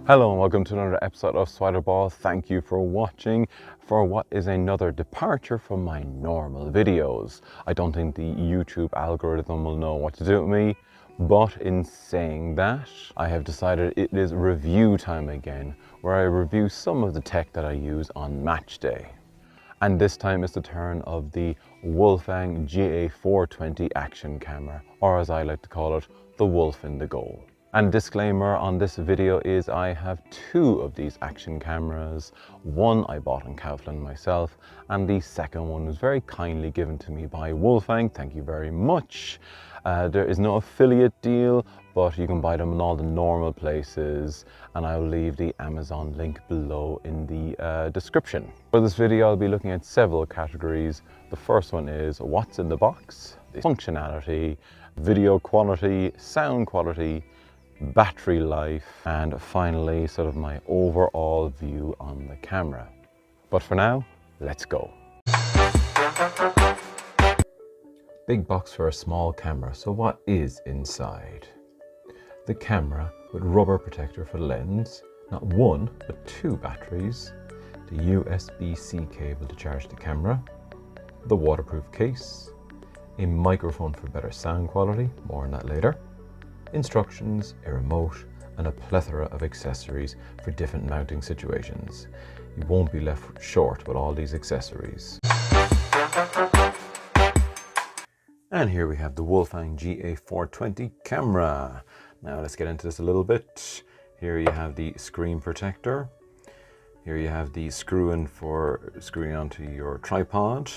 Hello and welcome to another episode of Swiderball. Thank you for watching for what is another departure from my normal videos. I don't think the YouTube algorithm will know what to do with me, but in saying that, I have decided it is review time again, where I review some of the tech that I use on match day. And this time it's the turn of the Wolfang GA420 action camera, or as I like to call it, the Wolf in the Goal. And disclaimer on this video is I have two of these action cameras. One I bought in Kaufland myself, and the second one was very kindly given to me by Wolfang. Thank you very much. There is no affiliate deal, but you can buy them in all the normal places, and I will leave the Amazon link below in the description. For this video I'll be looking at several categories. The first one is what's in the box, the functionality, video quality, sound quality, battery life, and finally sort of my overall view on the camera. But for now, let's go. Big box for a small camera. So what is inside? The camera with rubber protector for the lens, not one but two batteries, the USB-C cable to charge the camera, the waterproof case, a microphone for better sound quality, more on that later, instructions, a remote, and a plethora of accessories for different mounting situations. You won't be left short with all these accessories. And here we have the Wolfang GA420 camera. Now let's get into this a little bit. Here you have the screen protector. Here you have the screw-in for screwing onto your tripod.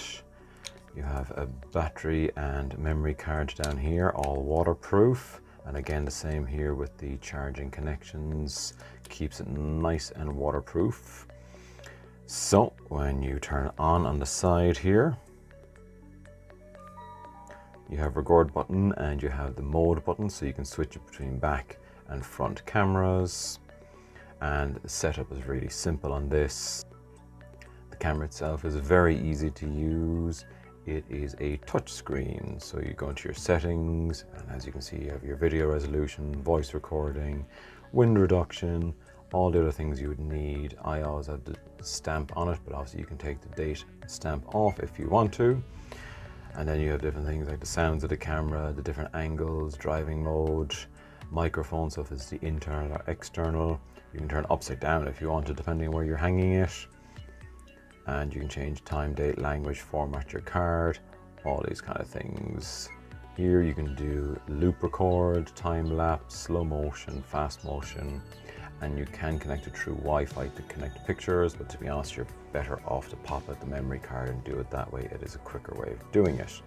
You have a battery and memory card down here, all waterproof. And again, the same here with the charging connections, keeps it nice and waterproof. So when you turn on the side here, you have record button and you have the mode button, so you can switch it between back and front cameras. And the setup is really simple on this. The camera itself is very easy to use. It is a touch screen, so you go into your settings, and as you can see, you have your video resolution, voice recording, wind reduction, all the other things you would need. I always have the stamp on it, but obviously you can take the date stamp off if you want to. And then you have different things like the sounds of the camera, the different angles, driving mode, microphone, so if it's the internal or external. You can turn it upside down if you want to, depending on where you're hanging it. And you can change time, date, language, format your card, all these kind of things. Here you can do loop record, time lapse, slow motion, fast motion, and you can connect it through Wi-Fi to connect pictures, but to be honest, you're better off to pop out the memory card and do it that way. It is a quicker way of doing it.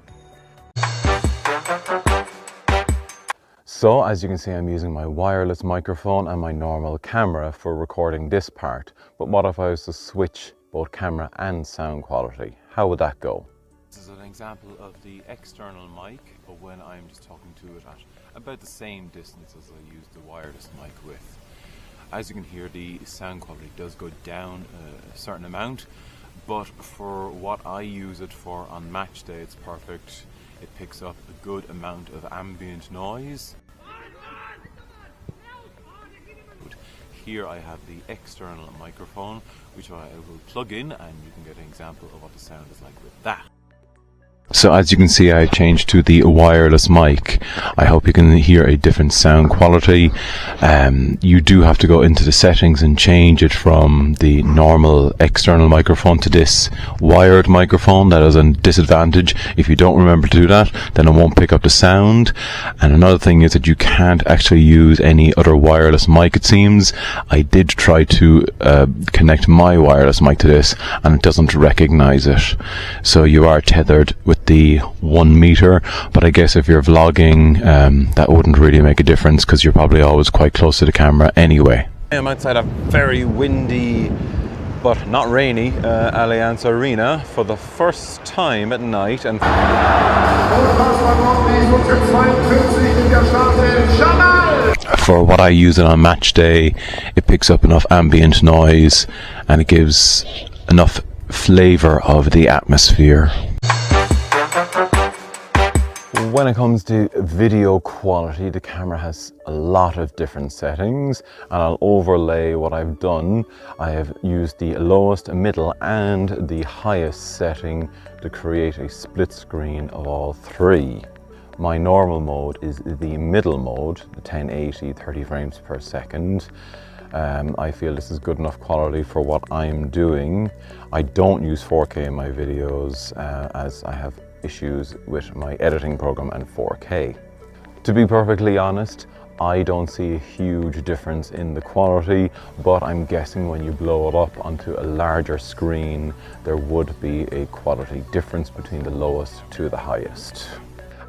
So as you can see, I'm using my wireless microphone and my normal camera for recording this part. But what if I was to switch both camera and sound quality? How would that go? This is an example of the external mic, but when I'm just talking to it at about the same distance as I use the wireless mic with. As you can hear, the sound quality does go down a certain amount, but for what I use it for on match day, it's perfect. It picks up a good amount of ambient noise. Here I have the external microphone, which I will plug in, and you can get an example of what the sound is like with that. So as you can see, I changed to the wireless mic. I hope you can hear a different sound quality. You do have to go into the settings and change it from the normal external microphone to this wired microphone. That is a disadvantage. If you don't remember to do that, then it won't pick up the sound. And another thing is that you can't actually use any other wireless mic, it seems. I did try to connect my wireless mic to this, and it doesn't recognize it. So you are tethered with the 1 meter, but I guess if you're vlogging, that wouldn't really make a difference because you're probably always quite close to the camera anyway. I'm outside a very windy but not rainy Allianz Arena for the first time at night, and for what I use it on match day, it picks up enough ambient noise and it gives enough flavor of the atmosphere. When it comes to video quality, the camera has a lot of different settings, and I'll overlay what I've done. I have used the lowest, middle and the highest setting to create a split screen of all three. My normal mode is the middle mode, the 1080 30 frames per second. I feel this is good enough quality for what I'm doing. I don't use 4K in my videos as I have issues with my editing program and 4K. To be perfectly honest, I don't see a huge difference in the quality, but I'm guessing when you blow it up onto a larger screen, there would be a quality difference between the lowest to the highest.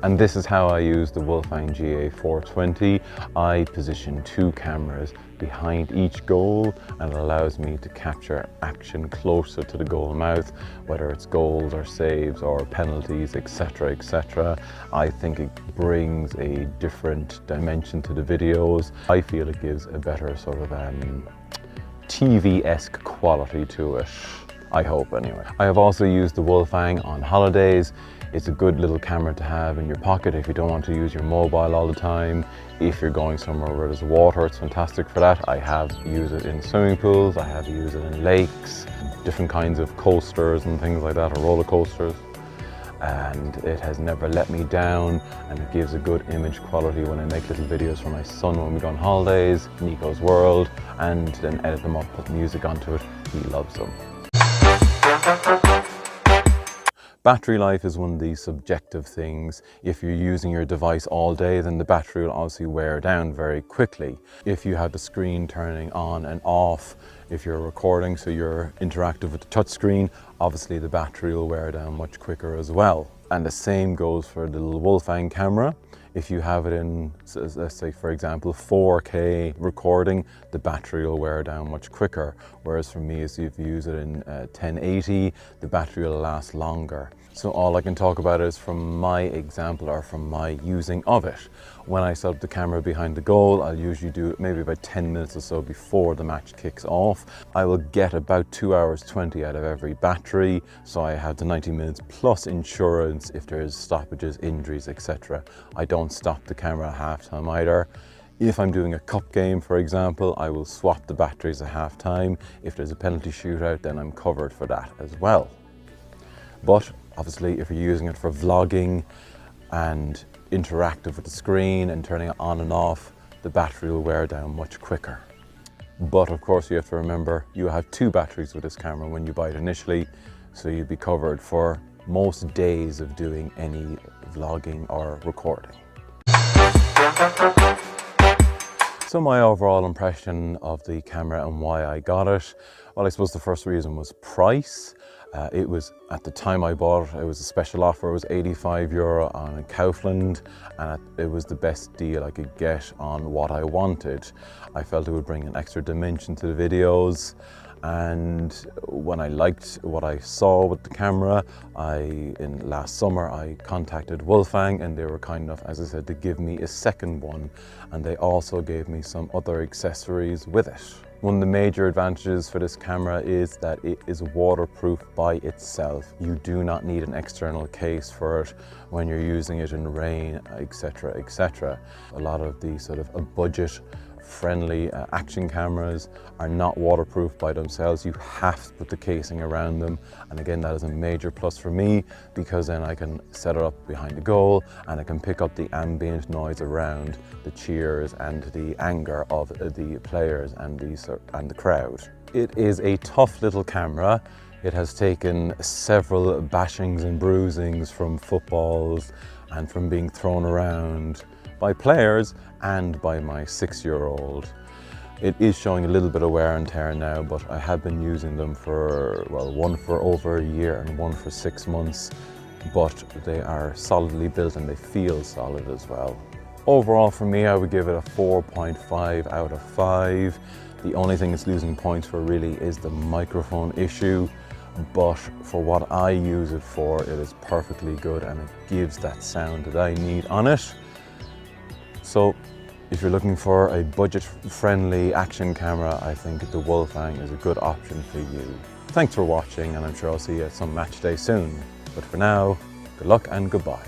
And this is how I use the Wolfang GA420. I position two cameras behind each goal, and it allows me to capture action closer to the goal mouth, whether it's goals or saves or penalties, etc, etc. I think it brings a different dimension to the videos. I feel it gives a better sort of TV-esque quality to it. I hope anyway. I have also used the Wolfang on holidays. It's a good little camera to have in your pocket if you don't want to use your mobile all the time. If you're going somewhere where there's water, it's fantastic for that. I have used it in swimming pools, I have used it in lakes, different kinds of coasters and things like that, or roller coasters. And it has never let me down, and it gives a good image quality when I make little videos for my son when we go on holidays, Nico's World, and then edit them up, put music onto it. He loves them. Battery life is one of these subjective things. If you're using your device all day, then the battery will obviously wear down very quickly. If you have the screen turning on and off, if you're recording, so you're interactive with the touch screen, obviously the battery will wear down much quicker as well. And the same goes for the little Wolfang camera. If you have it in, let's say for example, 4K recording, the battery will wear down much quicker. Whereas for me, if you use it in 1080, the battery will last longer. So all I can talk about is from my example or from my using of it. When I set up the camera behind the goal, I'll usually do it maybe about 10 minutes or so before the match kicks off. I will get about 2 hours 20 out of every battery. So I have the 90 minutes plus insurance if there's stoppages, injuries, etc. I don't stop the camera at halftime either. If I'm doing a cup game, for example, I will swap the batteries at halftime. If there's a penalty shootout, then I'm covered for that as well. But obviously, if you're using it for vlogging and interactive with the screen and turning it on and off, the battery will wear down much quicker. But of course, you have to remember, you have two batteries with this camera when you buy it initially, so you'll be covered for most days of doing any vlogging or recording. So my overall impression of the camera and why I got it, well, I suppose the first reason was price. It was, at the time I bought it, it was a special offer. It was €85 on Kaufland, and it was the best deal I could get on what I wanted. I felt it would bring an extra dimension to the videos, and when I liked what I saw with the camera, in last summer I contacted Wolfang, and they were kind enough, as I said, to give me a second one, and they also gave me some other accessories with it. One of the major advantages for this camera is that it is waterproof by itself. You do not need an external case for it when you're using it in rain, etc, etc. A lot of the sort of budget friendly action cameras are not waterproof by themselves. You have to put the casing around them, and again, that is a major plus for me, because then I can set it up behind the goal and I can pick up the ambient noise around the cheers and the anger of the players and the crowd. It is a tough little camera. It has taken several bashings and bruisings from footballs and from being thrown around by players and by my 6-year-old. It is showing a little bit of wear and tear now, but I have been using them for, well, one for over a year and one for 6 months, but they are solidly built and they feel solid as well. Overall for me, I would give it a 4.5 out of 5. The only thing it's losing points for really is the microphone issue, but for what I use it for, it is perfectly good and it gives that sound that I need on it. So if you're looking for a budget-friendly action camera, I think the Wolfang is a good option for you. Thanks for watching, and I'm sure I'll see you at some match day soon. But for now, good luck and goodbye.